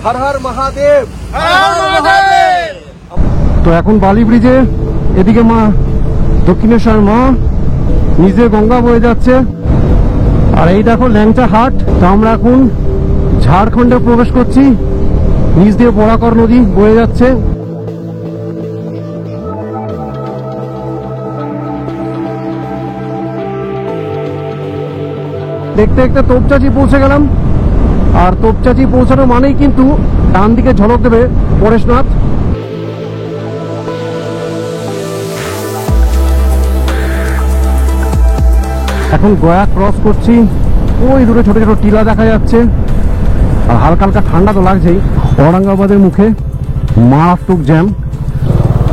हर हर महादेव। তো এখন বালি ব্রিজে এদিকে মা দক্ষিণেশ্বর মা, নিজে গঙ্গা বয়ে যাচ্ছে, আর এই দেখো ল্যাংচা হাট। তো আমরা এখন ঝাড়খণ্ডে প্রবেশ করছি, নিচ দিয়ে বরাকর নদী বয়ে যাচ্ছে। দেখতে দেখতে তোপচাচি পৌঁছে গেলাম, আর তোপচাচি পৌঁছানো মানেই কিন্তু ডান দিকে ঝলক দেবে পরেশনাথ। এখন গয়া ক্রস করছি, ওই দূরে ছোট ছোট টিলা দেখা যাচ্ছে, আর হালকা হালকা ঠান্ডা তো লাগছেই। ঔরঙ্গাবাদের মুখে মারাত্মক জ্যাম,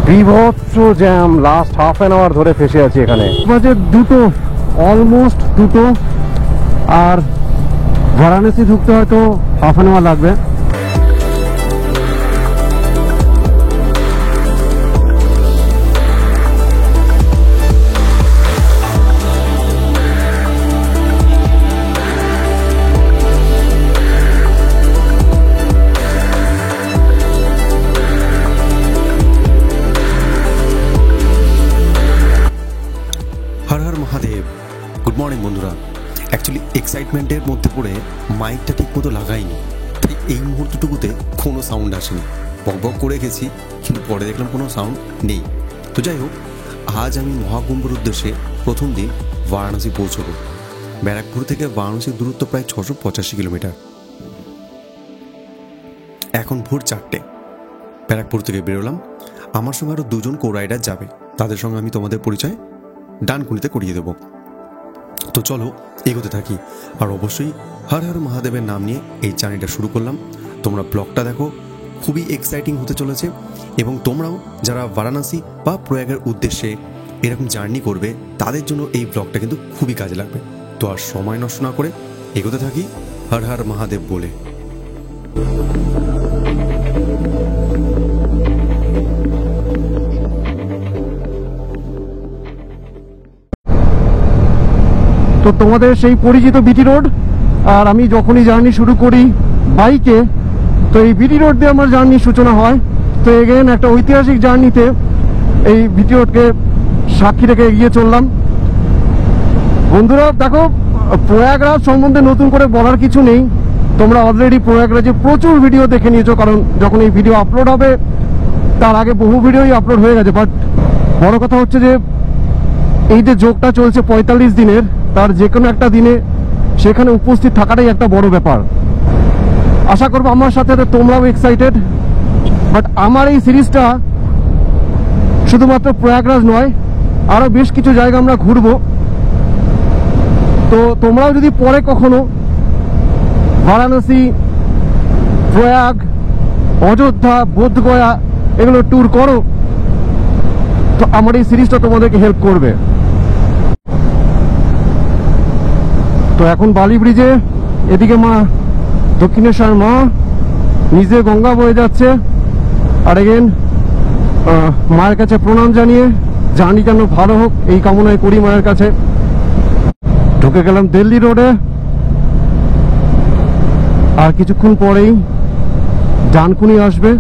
বিভৎস jam, last half an hour ধরে ফেসে আছি এখানে। বাজে দুটো, অলমোস্ট দুটো, আর বারাণসী ঢুকতে হয়তো হাফ অ্যান আওয়ার লাগবে। হর হর মহাদেব। গুড মর্নিং বন্ধুরা। অ্যাকচুয়ালি এক্সাইটমেন্টের মধ্যে পড়ে মাইকটা ঠিক মতো লাগাইনি, তাই এই মুহূর্তটুকুতে কোনো সাউন্ড আসেনি। বক বক করে গেছি, কিন্তু পরে দেখলাম কোনো সাউন্ড নেই। তো যাই হোক, আজ আমি মহাকুম্ভের উদ্দেশ্যে প্রথম দিন বারাণসী পৌঁছবো। ব্যারাকপুর থেকে বারাণসীর দূরত্ব প্রায় 685 কিলোমিটার। এখন ভোর 4টে, ব্যারাকপুর থেকে বেরোলাম। আমার সঙ্গে আরও 2জন কো রাইডার যাবে, তাদের সঙ্গে আমি তোমাদের পরিচয় ডানকুনিতে করিয়ে দেবো। তো চলো এগোতে থাকি, আর অবশ্যই হর হর মহাদেবের নাম নিয়ে এই জার্নিটা শুরু করলাম। তোমরা ব্লগটা দেখো, খুবই এক্সাইটিং হতে চলেছে, এবং তোমরাও যারা বারাণসী বা প্রয়াগের উদ্দেশ্যে এরকম জার্নি করবে তাদের জন্য এই ব্লগটা কিন্তু খুবই কাজে লাগবে। তো আর সময় নষ্ট না করে এগোতে থাকি হর হর মহাদেব বলে। তো তোমাদের সেই পরিচিত বিটি রোড, আর আমি যখনই জার্নি শুরু করি বাইকে, তো এই বিটি রোড দিয়ে আমার জার্নির সূচনা হয়। তো এগেন একটা ঐতিহাসিক জার্নিতে এই বিটি রোডকে সাক্ষী রেখে এগিয়ে চললাম। বন্ধুরা দেখো, প্রয়াগরাজ সম্বন্ধে নতুন করে বলার কিছু নেই, তোমরা অলরেডি প্রয়াগরাজে প্রচুর ভিডিও দেখে নিয়েছো, কারণ যখন এই ভিডিও আপলোড হবে তার আগে বহু ভিডিওই আপলোড হয়ে গেছে। বাট বড় কথা হচ্ছে যে এই যে যোগটা চলছে 45 দিনের, তার যে কোনো একটা দিনে সেখানে উপস্থিত থাকাটাই একটা বড় ব্যাপার। আশা করবো আমার সাথে তোমরাও এক্সাইটেড। বাট আমার এই সিরিজটা শুধুমাত্র প্রয়াগরাজ নয়, আরও বেশ কিছু জায়গা আমরা ঘুরবো। তো তোমরাও যদি পরে কখনো বারাণসী, প্রয়াগ, অযোধ্যা, বোধগয়া এগুলো ট্যুর করো, তো আমার এই সিরিজটা তোমাদেরকে হেল্প করবে। তো এখন বালি ব্রিজে এদিকে মা দক্ষিণেশ্বর মা, নিজে গঙ্গা বয়ে যাচ্ছে, আর এগেন মায়ের কাছে প্রণাম জানিয়ে জার্নি যেন ভালো হোক এই কামনায় করি মায়ের কাছে। ঢুকে গেলাম দিল্লি রোডে, আর কিছুক্ষণ পরেই ডানকুনি আসবে,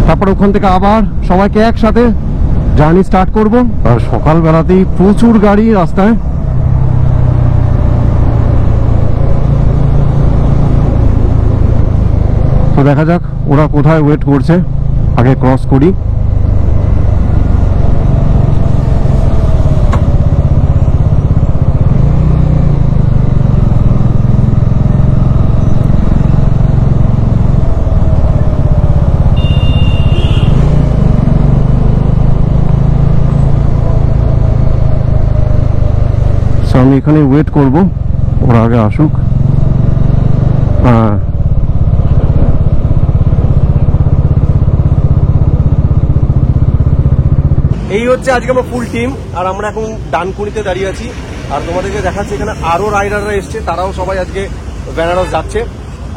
তারপর ওখান থেকে আবার সবাইকে একসাথে জার্নি স্টার্ট করব। আর সকালবেলাতেই প্রচুর গাড়ি রাস্তায়। তো দেখা যাক ওরা কোথায় ওয়েট করছে, আগে ক্রস করি। আমি এখানে ওয়েট করব, ওরা আগে আসুক। এই হচ্ছে আজকে আমার ফুল টিম, আর আমরা এখন ডানকুনিতে দাঁড়িয়ে আছি। আর তোমাদেরকে দেখাচ্ছি এখানে আরো রাইডাররা এসছে, তারাও সবাই আজকে বেনারস যাচ্ছে।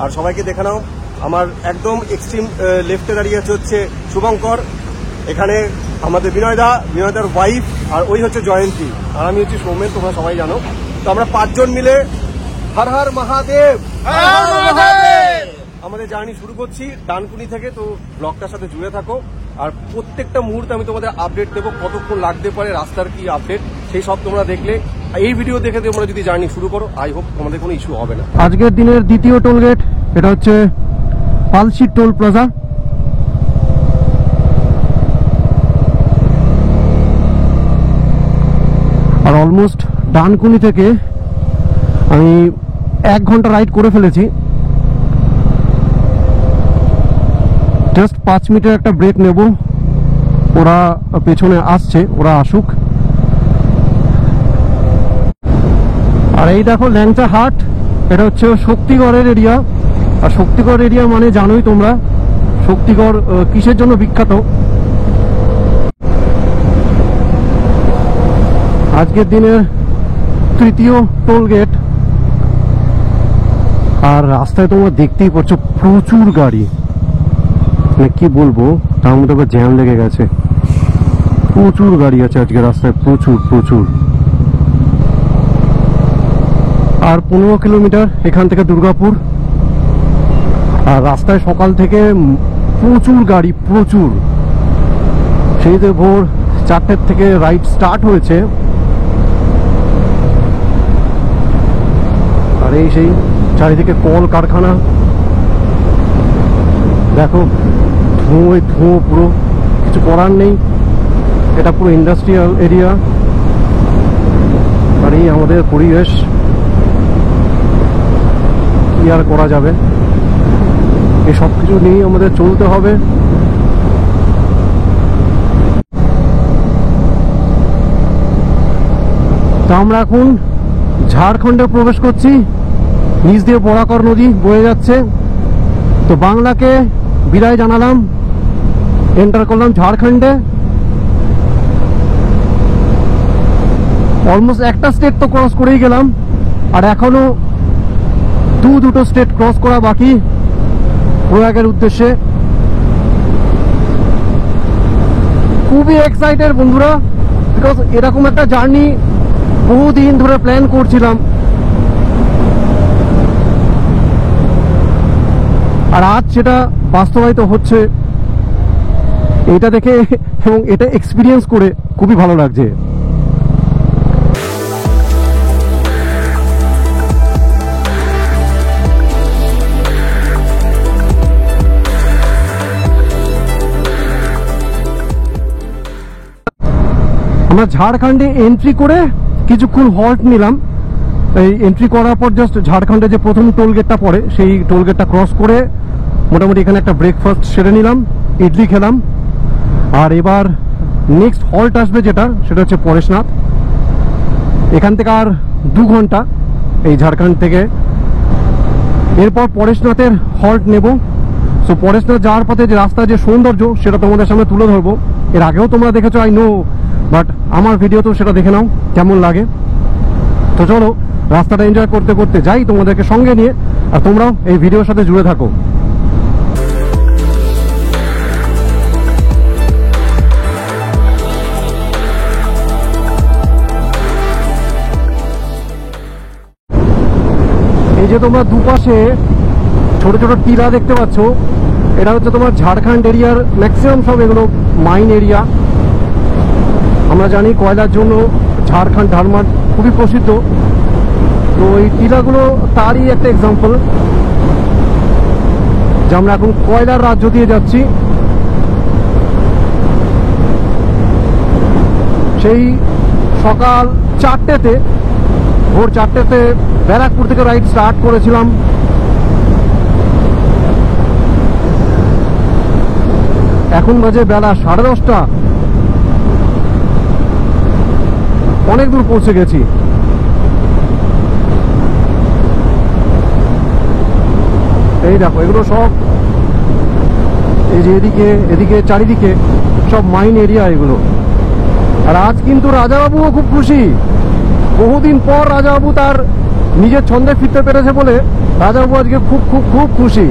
আর সবাইকে দেখে নাও, আমার একদম এক্সট্রিম লেফটে দাঁড়িয়ে আছে হচ্ছে শুভঙ্কর, এখানে আমাদের বিনয়দার ওয়াইফ, আর ওই হচ্ছে জয়ন্তী, আর আমি হচ্ছে সৌমেন, তোমরা সবাই জানো। তো আমরা 5 জন মিলে হর হর মহাদেব, আমাদের জার্নি শুরু করছি ডানকুনি থেকে। তো ব্লগটার সাথে জুড়ে থাকো, আর প্রত্যেকটা মুহূর্তে আমি তোমাদের আপডেট দেবো, কতক্ষণ লাগতে পারে, রাস্তার কি আপডেট সেই সব তোমরা দেখলে। এই ভিডিও দেখে তোমরা যদি জার্নি শুরু করো, আই হোপ তোমাদের কোনো ইস্যু হবে না। আজকের দিনের দ্বিতীয় টোল গেট, এটা হচ্ছে পালসি টোল প্লাজা। আর অলমোস্ট ডানকুনি থেকে আমি 1 ঘন্টা রাইড করে ফেলেছি। জাস্ট 5 মিনিটের একটা ব্রেক নেব, ওরা পেছনে আসছে, ওরা আসুক। আর এই দেখো ল্যাংচা হাট, এটা হচ্ছে শক্তিগড়ের এরিয়া। আর শক্তিগড় এরিয়া মানে জানোই তোমরা শক্তিগড় কিসের জন্য বিখ্যাত। আজকের দিনের তৃতীয় টোল গেট। আর রাস্তায় তোমরা দেখতেই পাচ্ছ প্রচুর গাড়ি, মানে কি বলবো, তার মধ্যে আবার জ্যাম লেগে গেছে। প্রচুর গাড়ি আছে আজকে রাস্তায়, প্রচুর প্রচুর। আর 15 কিলোমিটার এখান থেকে দুর্গাপুর। আর রাস্তায় সকাল থেকে প্রচুর গাড়ি, প্রচুর। সেই যে ভোর 4টের থেকে রাইড স্টার্ট হয়েছে। আর এই সেই চারিদিকে কল কারখানা, দেখো ধোঁয়ায় ধোঁয়া, পুরো কিছু করার নেই, এটা পুরো ইন্ডাস্ট্রিয়াল এরিয়া। আর এই আমাদের পরিবেশ, কি আর করা যাবে, এই সব কিছু নিয়ে আমাদের চলতে হবে। তা আমরা এখন ঝাড়খণ্ডে প্রবেশ করছি। নিচ দিয়ে বরাকর নদী বয়ে যাচ্ছে। তো বাংলাকে বিদায় জানালাম, এন্টার করলাম ঝাড়খণ্ডে। অলমোস্ট একটা স্টেট তো ক্রস করেই গেলাম, আর এখনো দুটো স্টেট ক্রস করা বাকি প্রয়াগের উদ্দেশ্যে। খুবই এক্সাইটেড বন্ধুরা, বিকজ এরকম একটা জার্নি বহুদিন ধরে প্ল্যান করছিলাম। আর আজ সেটা বাস্তবায়িত হচ্ছে, এটা দেখে এবং এটা এক্সপিরিয়েন্স করে খুবই ভালো লাগছে। আমরা ঝাড়খণ্ডে এন্ট্রি করে কিছুক্ষণ হল্ট নিলাম। এই এন্ট্রি করার পর জাস্ট ঝাড়খণ্ডে যে প্রথম টোল গেটটা পড়ে, সেই টোল গেটটা ক্রস করে মোটামুটি এখানে একটা ব্রেকফাস্ট সেরে নিলাম, ইডলি খেলাম। আর এবার নেক্সট হল্ট আসবে যেটা, সেটা হচ্ছে পরেশনাথ। এখান থেকে আর 2 ঘন্টা এই ঝাড়খণ্ড থেকে। এরপর পরেশনাথের হল্ট নেব। সো পরেশনাথ যাওয়ার পথে যে রাস্তার যে সৌন্দর্য, সেটা তোমাদের সামনে তুলে ধরবো। এর আগেও তোমরা দেখেছো আই নো, বাট আমার ভিডিও তো সেটা দেখে নাও কেমন লাগে। তো চলো রাস্তাটা এনজয় করতে করতে যাই তোমাদেরকে সঙ্গে নিয়ে, আর তোমরাও এই ভিডিওর সাথে জুড়ে থাকো। এই যে তোমরা দুপাশে ছোট ছোট টিলা দেখতে পাচ্ছ, এটা হচ্ছে তোমার ঝাড়খণ্ড এরিয়ার ম্যাক্সিমাম সব এগুলো মাইন এরিয়া। আমরা জানি কয়লার জন্য ঝাড়খণ্ড ধারমাট খুবই প্রসিদ্ধ। তো এই টিলাগুলো তারই একটা এক্সাম্পল, যে আমরা এখন কয়লার রাজ্য দিয়ে যাচ্ছি। সেই সকাল 4টেতে, ভোর 4টেতে ব্যারাকপুর থেকে রাইড স্টার্ট করেছিলাম। এখন বাজে বেলা 10:30। অনেক দূর পৌঁছে গেছি। এই দেখো এগুলো সব, এই যে এদিকে এদিকে চারিদিকে সব মাইন এরিয়া এগুলো। আর আজ কিন্তু রাজাবাবুও খুব খুশি। বহুদিন পর রাজাবাবু তার নিজের ছন্দে ফিরতে পেরেছে বলে রাজাবাবু আজকে খুব খুব খুব খুশি।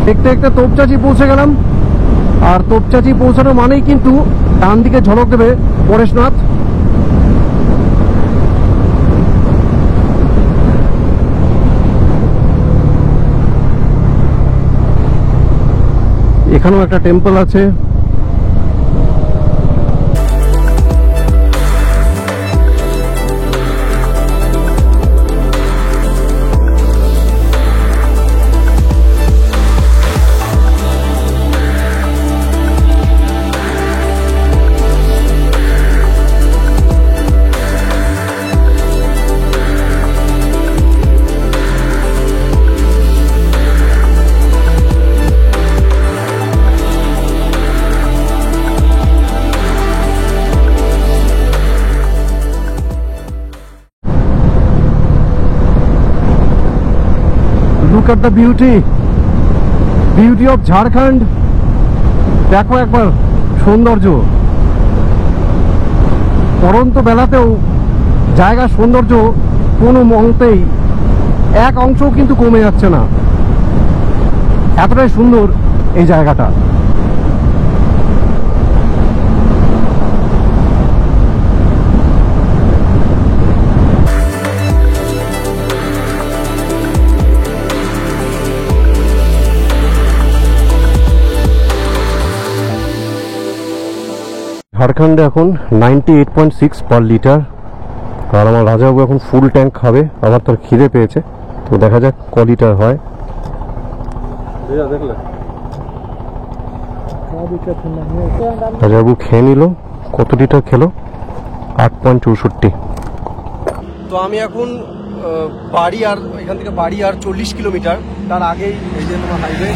দেখতে দেখতে তোপচাচি পৌঁছে গেলাম। আর তোপচাচি পৌঁছানো মানেই কিন্তু ডান দিকে ঝলক দেবে পরেশনাথ। এখানেও একটা টেম্পল আছে। Look at the beauty of Jharkhand. দেখো একবার সৌন্দর্য, পরন্ত বেলাতেও জায়গার সৌন্দর্য কোনো মতেই এক অংশও কিন্তু কমে যাচ্ছে না, এতটাই সুন্দর এই জায়গাটা। ঝাড়খণ্ডে এখন 98.6 পার লিটার। আর আমার রাজাবাবু এখন ফুল ট্যাঙ্ক খাবে, আবার তোর খিদে পেয়েছে, তো দেখা যাক ক লিটার হয়। রাজাবাবু খেয়ে নিল, কত লিটার খেলো? 8.64। তো আমি এখন বাড়ি, আর এখান থেকে বাড়ি আর 40 কিলোমিটার, তার আগেই এই যে তোমার হাইওয়ে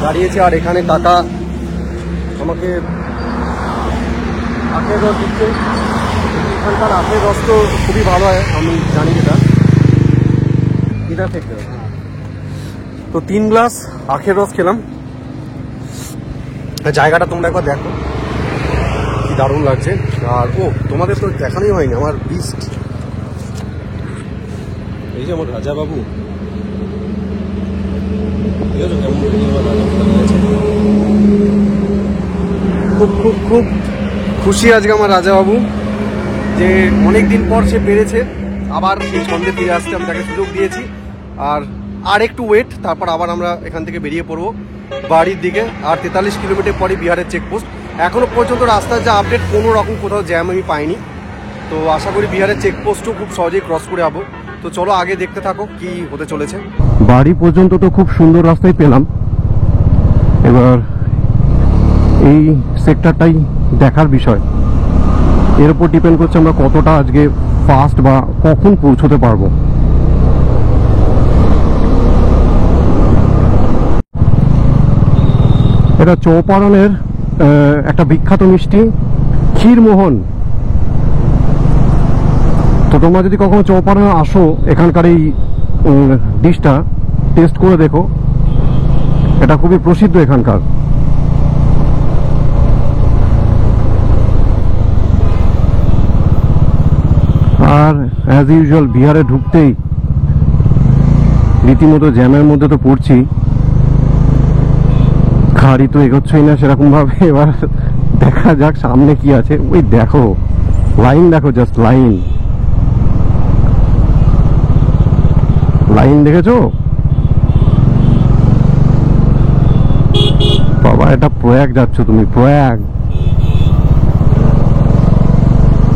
দাঁড়িয়েছে। আর এখানে কাকা আমাকে আখের রস দিচ্ছে। এখানকার আখের রস তো খুবই ভালো হয়, আমি জানি এটা থেকে। তো 3 গ্লাস আখের রস খেলাম। জায়গাটা তোমরা একবার দেখো, কি দারুণ লাগছে। আর তোমাদের তো দেখানোই হয়নি আমার বিস্ট, এই যে আমার রাজাবাবু, ঠিক আছে, খুব খুব খুব খুশি আজকে আমার রাজাবাবু যে অনেক দিন পর সে পেরেছে আবার এই ছন্দে ফিরে আসতে। আমি তাকে সুযোগ দিয়েছি। আর একটু ওয়েট, তারপর আবার আমরা এখান থেকে বেরিয়ে পড়বো বাড়ির দিকে। আর 43 কিলোমিটার পরে বিহারের চেকপোস্ট। এখনও পর্যন্ত রাস্তার যা আপডেট, কোনো রকম কোথাও জ্যাম আমি পাইনি। তো আশা করি বিহারের চেকপোস্টও খুব সহজেই ক্রস করে যাবো। তো চলো আগে দেখতে থাকো কি হতে চলেছে। বাড়ি পর্যন্ত তো খুব সুন্দর রাস্তায় পেলাম, এবার এই সেক্টরটাই দেখার বিষয়। এর উপর ডিপেন্ড করছে আমরা কতটা আজকে ফাস্ট বা কখন পৌঁছতে পারবো। এটা চৌপারণের একটা বিখ্যাত মিষ্টি ক্ষীরমোহন। তো তোমরা যদি কখনো চৌপারণে আসো, এখানকার এই ডিশটা টেস্ট করে দেখো, এটা খুবই প্রসিদ্ধ এখানকার। আর অ্যাজ ইউজুয়াল বিহারে ঢুকতেই রীতিমতো জ্যামের মধ্যে তো পড়ছি, গাড়ি তো এগোচ্ছই না সেরকম ভাবে। এবার দেখা যাক সামনে কি আছে। ওই দেখো লাইন, দেখো জাস্ট লাইন, লাইন দেখেছো বাবা? এটা প্রয়াগ যাচ্ছ তুমি, প্রয়াগ।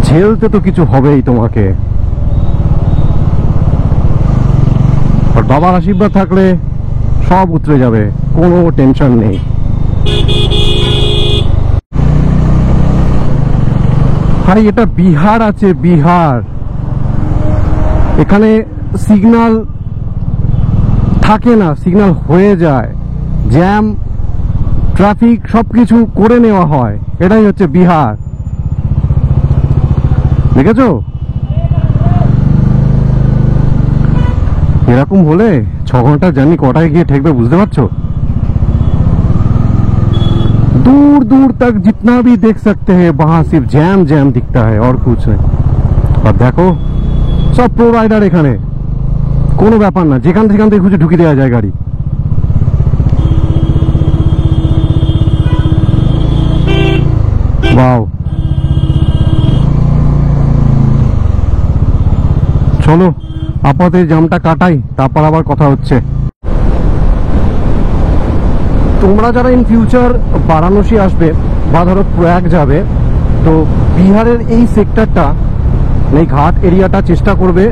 ঝেলতে তো কিছু হবেই তোমাকে, আর বাবার আশীর্বাদ থাকলে সব উতরে যাবে, কোনো টেনশন নেই। ভাই এটা বিহার আছে, বিহার। এখানে সিগন্যাল থাকে না, সিগন্যাল হয়ে যায়, জ্যাম ট্রাফিক সবকিছু করে নেওয়া হয়। এটাই হচ্ছে বিহার, দেখেছো? এরকম হলে 6 ঘন্টা জার্নি কটায় গিয়ে ঠেকবে বুঝতে পারছো? दूर दूर तक जितना भी देख सकते हैं वहां सिर्फ जैम जैम दिखता है और कुछ नहीं। और देखो सब प्रो राइडर এখানে, কোনো ব্যাপার না, যেখান থেকে খুঁজে ঢুকিয়ে দেওয়া যায় গাড়ি। ওয়াও, চলো আপাতত জামটা কাটাই, তারপর আবার কথা হচ্ছে। তোমরা যারা ইন ফিউচার বারাণসী আসবে বা ধরো প্রয়াগ যাবে, তো বিহারের এই সেক্টরটা, এই ঘাট এরিয়াটা চেষ্টা করবে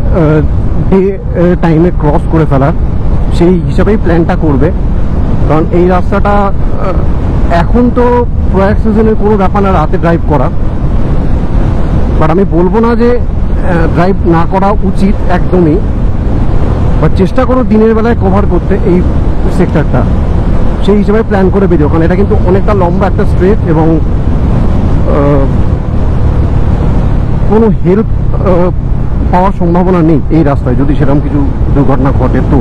ডে টাইমে ক্রস করে ফেলার, সেই হিসাবেই প্ল্যানটা করবে। কারণ এই রাস্তাটা এখন তো প্রয়াগ সিজনের কোনো ব্যাপার না রাতে ড্রাইভ করা, বাট আমি বলবো না যে ড্রাইভ না করা উচিত একদমই, বাট চেষ্টা করো দিনের বেলায় কভার করতে এই সেক্টরটা, সেই হিসেবে প্ল্যান করে বেরিও। কারণ এটা কিন্তু অনেকটা লম্বা একটা স্ট্রেট এবং কোনো হেল্প পাওয়ার সম্ভাবনা নেই এই রাস্তায় যদি সেরকম কিছু দুর্ঘটনা ঘটে। তো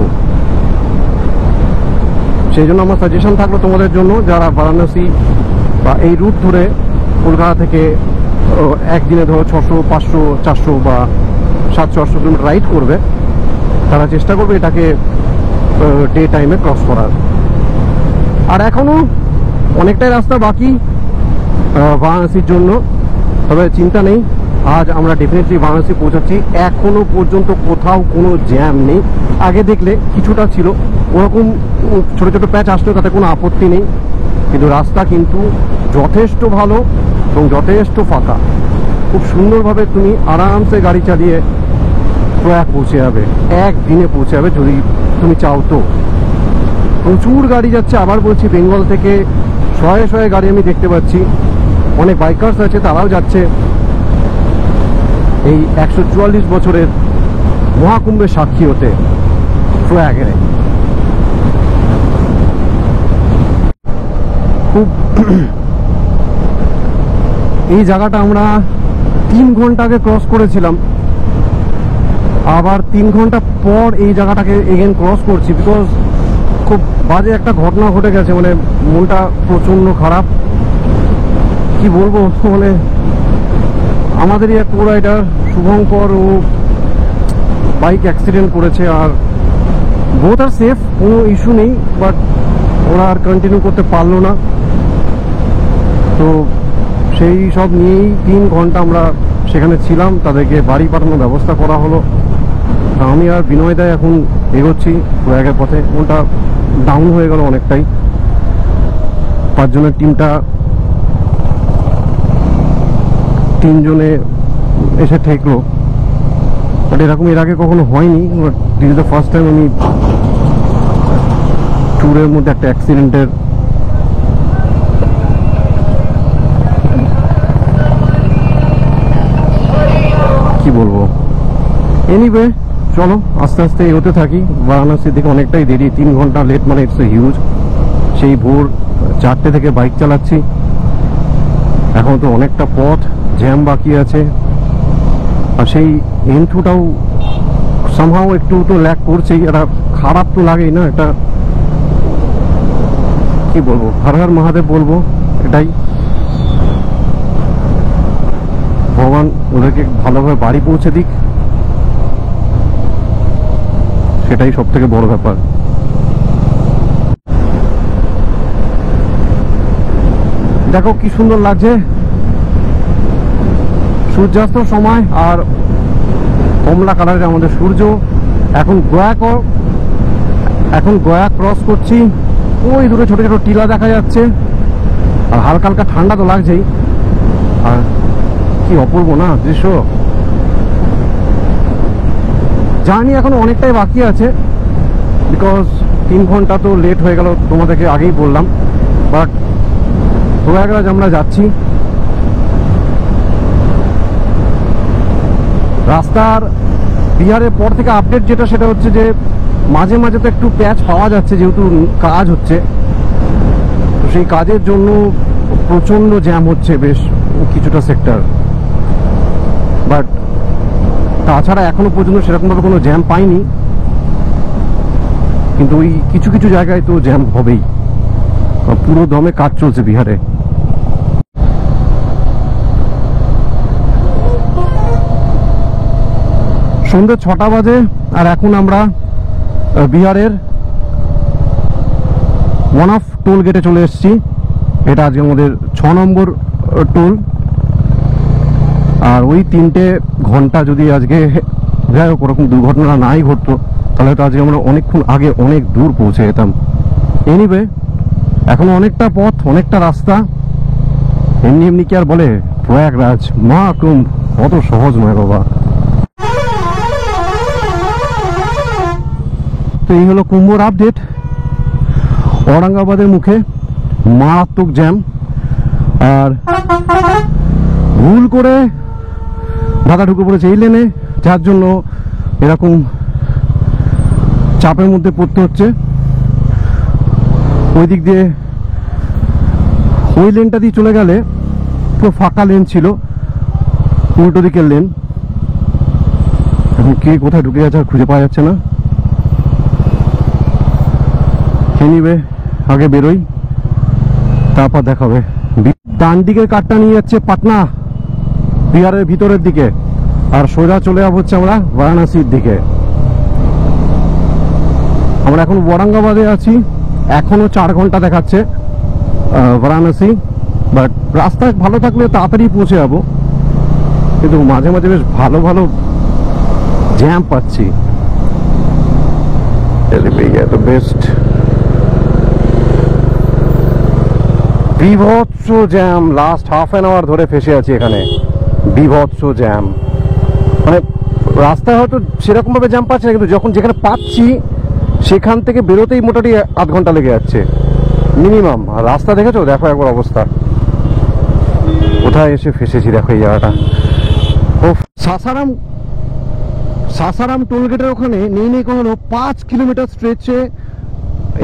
সেই জন্য আমার সাজেশন থাকলো তোমাদের জন্য, যারা বারাণসী বা এই রুট ধরে কলকাতা থেকে একদিনে ধরো 600, 500, 400 বা 700, 800 কিলোমিটার রাইড করবে, তারা চেষ্টা করবে এটাকে ডে টাইমে ক্রস করার। আর এখনো অনেকটাই রাস্তা বাকি বারাণসীর জন্য, তবে চিন্তা নেই, আজ আমরা ডেফিনেটলি বারাণসী পৌঁছাচ্ছি। এখনো পর্যন্ত কোথাও কোনো জ্যাম নেই। আগে দেখলে কিছুটা ছিল, ওরকম ছোট ছোট প্যাচ আসলেও তাতে কোনো আপত্তি নেই, কিন্তু রাস্তা কিন্তু যথেষ্ট ভালো এবং যথেষ্ট ফাঁকা। খুব সুন্দরভাবে তুমি আরামসে গাড়ি চালিয়ে প্রয়াগ পৌঁছে যাবে, একদিনে পৌঁছে যাবে যদি তুমি চাও তো। প্রচুর গাড়ি যাচ্ছে, আবার বলছি বেঙ্গল থেকে শয়ে শয়ে গাড়ি আমি দেখতে পাচ্ছি। অনেক বাইকার্স আছে, তারাও যাচ্ছে এই 144 বছরের মহাকুম্ভের সাক্ষী হতে প্রয়াগে। খুব এই জায়গাটা আমরা 3 ঘন্টা আগে ক্রস করেছিলাম, আবার 3 ঘন্টা পর এই জায়গাটাকে এগেন ক্রস করছি, বিকজ খুব বাজে একটা ঘটনা ঘটে গেছে। মানে মনটা প্রচন্ড খারাপ, কি বলবো। মানে আমাদেরই এক কো রাইডার শুভঙ্কর, ও বাইক অ্যাক্সিডেন্ট করেছে, আর বোথ আর সেফ, কোনো ইস্যু নেই, বাট ওরা আর কন্টিনিউ করতে পারলো না। তো সেই সব নিয়েই 3 ঘন্টা আমরা সেখানে ছিলাম, তাদেরকে বাড়ি পাঠানোর ব্যবস্থা করা হলো। আমি আর বিনয় দা এখন এগোচ্ছি প্রয়াগের পথে। মনটা ডাউন হয়ে গেল অনেকটাই। 5 জনের টিমটা 3 জনে এসে ঠেকলো, বাট এরকম এর আগে কখনো হয়নি। But this is the first time আমি ট্যুরের মধ্যে একটা অ্যাক্সিডেন্টের কি বলবো। এনিওয়ে চলো আস্তে আস্তে এগোতে থাকি। বারাণসীর দিকে অনেকটাই দেরি, 3 ঘন্টা লেট, মানে ইটস হিউজ। সেই ভোর 4টে থেকে বাইক চালাচ্ছি, এখন তো অনেকটা পথ, জ্যাম বাকি আছে। আর সেই এন্ট্রুটাও সামহাও একটু তো ল্যাক করছেই, এটা খারাপ তো লাগেই না। এটা কি বলবো, হর হর মহাদেব বলবো, এটাই। ভগবান ওদেরকে ভালোভাবে বাড়ি পৌঁছে দিক, সেটাই সব থেকে বড় ব্যাপার। দেখো কি সুন্দর লাগছে সূর্যাস্তর সময়, আর কমলা কালারের আমাদের সূর্য। এখন গয়া ক্রস করছি, ওই দূরে ছোট ছোট টিলা দেখা যাচ্ছে, আর হালকা হালকা ঠান্ডা তো লাগছেই। আর কি অপূর্ব না দৃশ্য। জার্নি এখন অনেকটাই বাকি আছে, বিকজ 3 ঘন্টা তো লেট হয়ে গেল, তোমাদেরকে আগেই বললাম। বাট প্রয়াগরাজ আমরা যাচ্ছি। রাস্তার বিহারের পর থেকে আপডেট যেটা, সেটা হচ্ছে যে মাঝে মাঝে তো একটু প্যাচ পাওয়া যাচ্ছে, যেহেতু কাজ হচ্ছে। তো সেই কাজের জন্য প্রচন্ড জ্যাম হচ্ছে বেশ কিছুটা সেক্টর, বাট তাছাড়া এখনো পর্যন্ত সেরকমভাবে কোনো জ্যাম পাইনি। কিন্তু ওই কিছু কিছু জায়গায় তো জ্যাম হবেই, পুরো দমে কাজ চলছে বিহারে। সন্ধ্যে 6টা বাজে, আর এখন আমরা বিহারের ওয়ান অফ টোল গেটে চলে এসেছি। এটা আজকে আমাদের 6 নম্বর টোল। আর ওই 3টে ঘন্টা যদি আজকে যাই হোক ওরকম দুর্ঘটনা নাই ঘটতো, তাহলে তো আজকে আমরা অনেকক্ষণ আগে অনেক দূর পৌঁছে যেতাম। এনিওয়ে এখনো অনেকটা পথ, অনেকটা রাস্তা। এমনি এমনি কি আর বলে প্রয়াগরাজ মহাকুম্ভ কত সহজ নয় বাবা। তো এই হলো কুম্ভর আপডেট। ঔরঙ্গাবাদের মুখে মারাত্মক জ্যাম, আর ভুল করে ঢাকা ঢুকে পড়েছে এই লেনে, যার জন্য এরকম চাপের মধ্যে পড়তে হচ্ছে। ওই দিক দিয়ে ওই লেনটা দিয়ে চলে গেলে পুরো ফাঁকা লেন ছিল, উল্টো দিকের লেন। এখন কে কোথায় ঢুকে গেছে আর খুঁজে পাওয়া যাচ্ছে না। এনিওয়ে আগে বেরোই, তারপর দেখাবে। ডান দিকের কারটা নিয়ে যাচ্ছে পাটনা, বিহারের ভিতরের দিকে, আর সোজা চলে যাবো হচ্ছে আমরা বারাণসীর দিকে। আমরা এখন ঔরঙ্গাবাদে আছি, এখনো 4 ঘন্টা দেখাচ্ছে বারাণসী। বাট রাস্তা ভালো থাকলে তাড়াতাড়ি পৌঁছে যাবো, কিন্তু মাঝে মাঝে বেশ ভালো ভালো জ্যাম পাচ্ছি। বেস্ট বিভৎস jam, last half an hour ধরে ফেসে আছি এখানে। বিভৎস জ্যাম, মানে রাস্তায় হয়তো সেরকম ভাবে জ্যাম পাচ্ছি না, কিন্তু যখন যেখানে পাচ্ছি সেখান থেকে বেরোতেই মোটামুটি আধ ঘন্টা লেগে যাচ্ছে মিনিমাম। আর রাস্তা দেখেছো, দেখো একবার অবস্থা, কোথায় এসে ফেসেছি দেখো এই জায়গাটা। ও সাসারাম টোলগেটের ওখানে নেই কোনো 5 কিলোমিটার স্ট্রেচে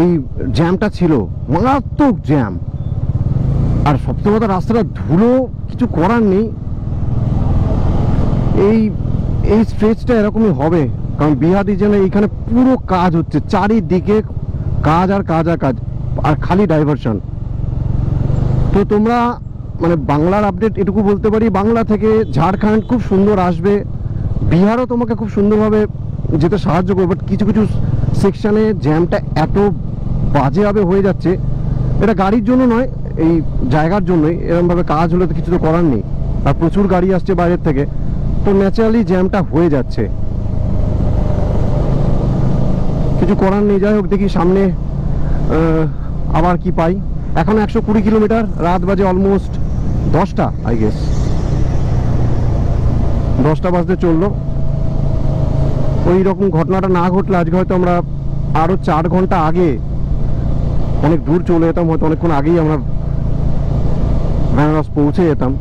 এই জ্যামটা ছিল, মারাত্মক জ্যাম। আর সবথেকে কথা রাস্তাটা ধুলো, কিছু করার নেই। এই স্ট্রেচটা এরকমই হবে, কারণ বিহার রিজনে এইখানে পুরো কাজ হচ্ছে, চারিদিকে কাজ আর কাজ আর কাজ, আর খালি ডাইভারশন। তো তোমরা মানে বাংলার আপডেট এটুকু বলতে পারি, বাংলা থেকে ঝাড়খণ্ড খুব সুন্দর আসবে, বিহারও তোমাকে খুব সুন্দরভাবে যেতে সাহায্য করবে। বাট কিছু কিছু সেকশনে জ্যামটা এত বাজেভাবে হয়ে যাচ্ছে, এটা গাড়ির জন্য নয়, এই জায়গার জন্যই। এরকমভাবে কাজ হলে তো কিছু তো করার নেই, আর প্রচুর গাড়ি আসছে বাইরের থেকে, তো ন্যাচারালি জ্যামটা হয়ে যাচ্ছে, কিছু করার নেই। যাই হোক, দেখি সামনে আবার কি পাই। এখন 120 কিলোমিটার, রাত বাজে অলমোস্ট 10টা, আই গেস 10টা বাজতে চললো। ওই রকম ঘটনাটা না ঘটলে আজকে হয়তো আমরা আরো 4 ঘন্টা আগে অনেক দূর চলে যেতাম, হয়তো অনেকক্ষণ আগেই আমরা বেনারস পৌঁছে যেতাম।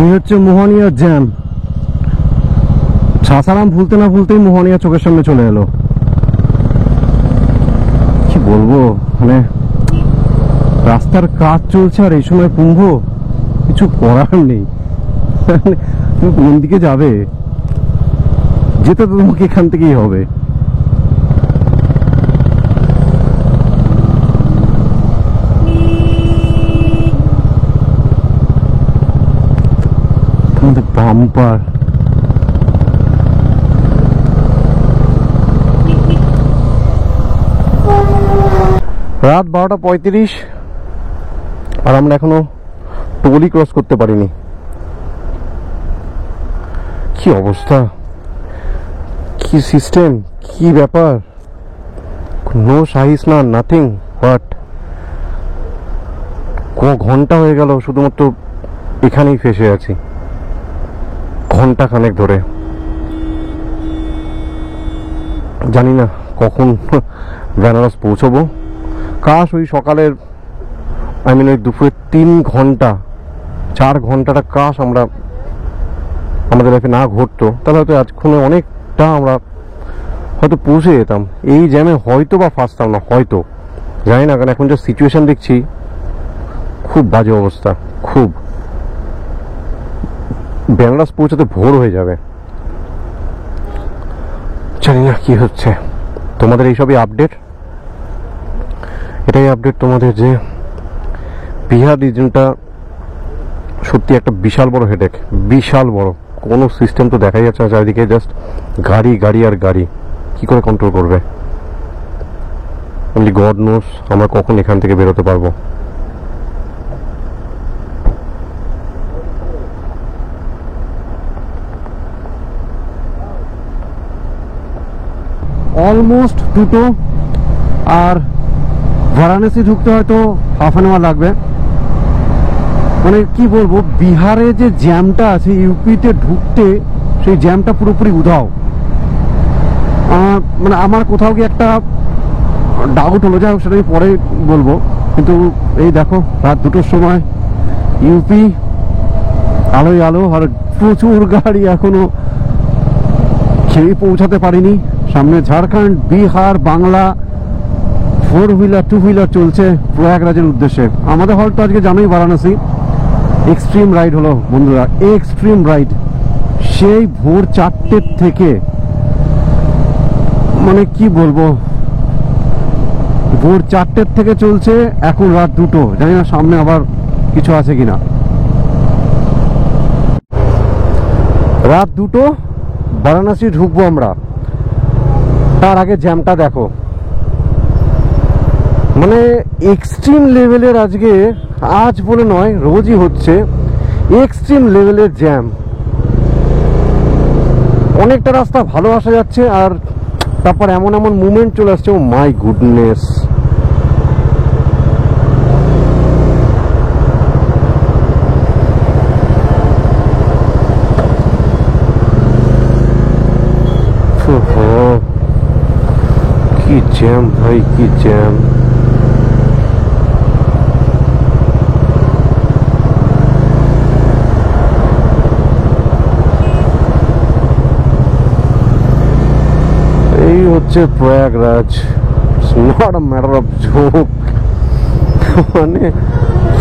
এই হচ্ছে মোহনিয়া জ্যাম। সাসারাম ভুলতে না ভুলতেই মোহনিয়া চোখের সামনে চলে এলো। কি বলবো, মানে রাস্তার কাজ চলছে আর এই সময় কুম্ভ, কিছু করার নেই। তুমি কোন দিকে যাবে? যেতে তো তোমাকে এখান থেকেই হবে। বাম্পার রাত 12:35 আর আমরা এখনো টোলই ক্রস করতে পারিনি। কি অবস্থা, কি সিস্টেম, কি ব্যাপার! নো শাহী স্নান, নাথিং। হোয়াট, ঘন্টা হয়ে গেল শুধুমাত্র এখানেই ফেসে আছি, ঘন্টা খানেক ধরে। জানি না কখন বেনারস পৌঁছবো। কাশ ওই সকালের ওই দুপুরের 3 ঘন্টা 4 ঘন্টাটা কাশ আমাদের লাইফে না ঘটতো, তাহলে হয়তো আজক্ষণে অনেকটা আমরা হয়তো পৌঁছে যেতাম। এই জ্যামে হয়তো বা ফাঁসতাম না, হয়তো, জানি না। কারণ এখন যে সিচুয়েশন দেখছি খুব বাজে অবস্থা, খুব। বেনারস পৌঁছাতে ভোর হয়ে যাবে। জানি না কি হচ্ছে। তোমাদের এইসবই আপডেট, এটাই আপডেট তোমাদের যে বিহার রিজনটা সত্যি একটা বিশাল বড় হেডেক, বিশাল বড়। কোনো সিস্টেম তো দেখাই যাচ্ছে না চারিদিকে, জাস্ট গাড়ি গাড়ি আর গাড়ি। কি করে কন্ট্রোল করবে? অনলি গড নোস আমরা কখন এখান থেকে বেরোতে পারবো। অলমোস্ট 2টো, আর বারাণসী ঢুকতে হয়তো হাফ অ্যান আওয়ার লাগবে। মানে কি বলবো, বিহারে যে জ্যামটা আছে ইউপিতে ঢুকতে, সেই জ্যামটা পুরোপুরি উধাও। মানে আমার কোথাও কি একটা ডাউট হলো, যাই হোক সেটা আমি পরে বলবো। কিন্তু এই দেখো রাত 2টোর সময় ইউপি আলোয় আলো, আর প্রচুর গাড়ি এখনো খেয়ে পৌঁছাতে পারিনি। সামনে ঝাড়খণ্ড, বিহার, বাংলা 4 হুইলার 2 হুইলার চলছে প্রয়াগরাজের উদ্দেশ্যে। আমাদের হয়তো আজকে জানোই বারাণসী এক্সট্রিম রাইড হলো বন্ধুরা, এক্সট্রিম রাইড। সেই ভোর 4টের থেকে, মানে কি বলবো, ভোর 4টের থেকে চলছে, এখন রাত 2টো। জানি না সামনে আবার কিছু আছে কিনা। রাত 2টো, বারাণসী ঢুকবো আমরা। তার আগে জ্যামটা দেখো, মানে এক্সট্রিম লেভেলের। আজকে, আজ বলে নয়, রোজই হচ্ছে এক্সট্রিম লেভেলের জ্যাম। অনেকটা রাস্তা ভালো আসা যাচ্ছে, আর তারপর এমন এমন মুভমেন্ট চলে আসছে, ও মাই গুডনেস। কি জ্যাম ভাই, কি জ্যাম। এই হচ্ছে Prayagraj. It's not a matter of joke. মানে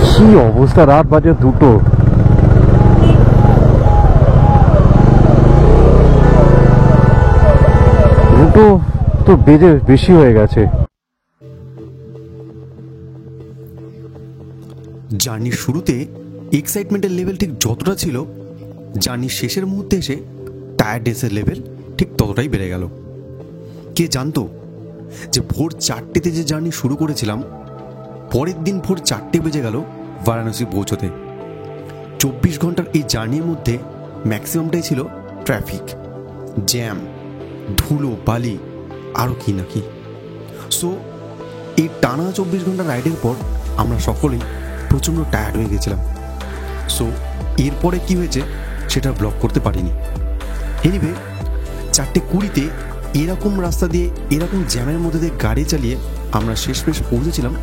কি অবস্থা, রাত বাজে 2টো। তো বেজে বেশি হয়ে গেছে। জার্নির শুরুতে এক্সাইটমেন্টের লেভেল ঠিক যতটা ছিল, জার্নির শেষের মুহূর্তে এসে টায়ার্ডনেসের লেভেল ঠিক ততটাই বেড়ে গেল। কে জানতো যে ভোর 4টেতে যে জার্নি শুরু করেছিলাম, পরের দিন ভোর 4টে বেজে গেল বারাণসী পৌঁছতে। 24 ঘন্টার এই জার্নির মধ্যে ম্যাক্সিমামটাই ছিল ট্রাফিক জ্যাম, ধুলো, বালি, আরও কি না কি। সো এই টানা 24 ঘন্টা রাইডের পর আমরা সকলেই প্রচণ্ড টায়ার্ড হয়ে গেছিলাম। সো এরপরে কি হয়েছে সেটা ব্লগ করতে পারিনি। এনিওয়ে 4:20 এরকম রাস্তা দিয়ে, এরকম জ্যামের মধ্যে দিয়ে গাড়ি চালিয়ে আমরা শেষমেশ পৌঁছেছিলাম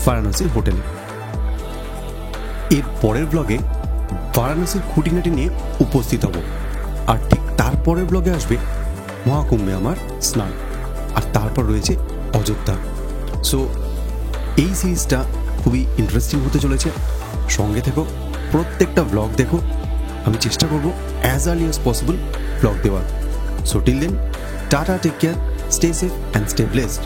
বারাণসীর হোটেলে। এর পরের ব্লগে বারাণসীর খুঁটিনাটি নিয়ে উপস্থিত হব, আর ঠিক তারপরের ব্লগে আসবে মহাকুম্ভে আমার স্নান, আর তারপর রয়েছে অযোধ্যা। সো এই সিরিজটা খুবই ইন্টারেস্টিং হতে চলেছে, সঙ্গে থেকো। প্রত্যেকটা ব্লগ দেখো। আমি চেষ্টা করবো as early as possible blog দেওয়ার। So till then, tata, take care, stay safe and stay blessed.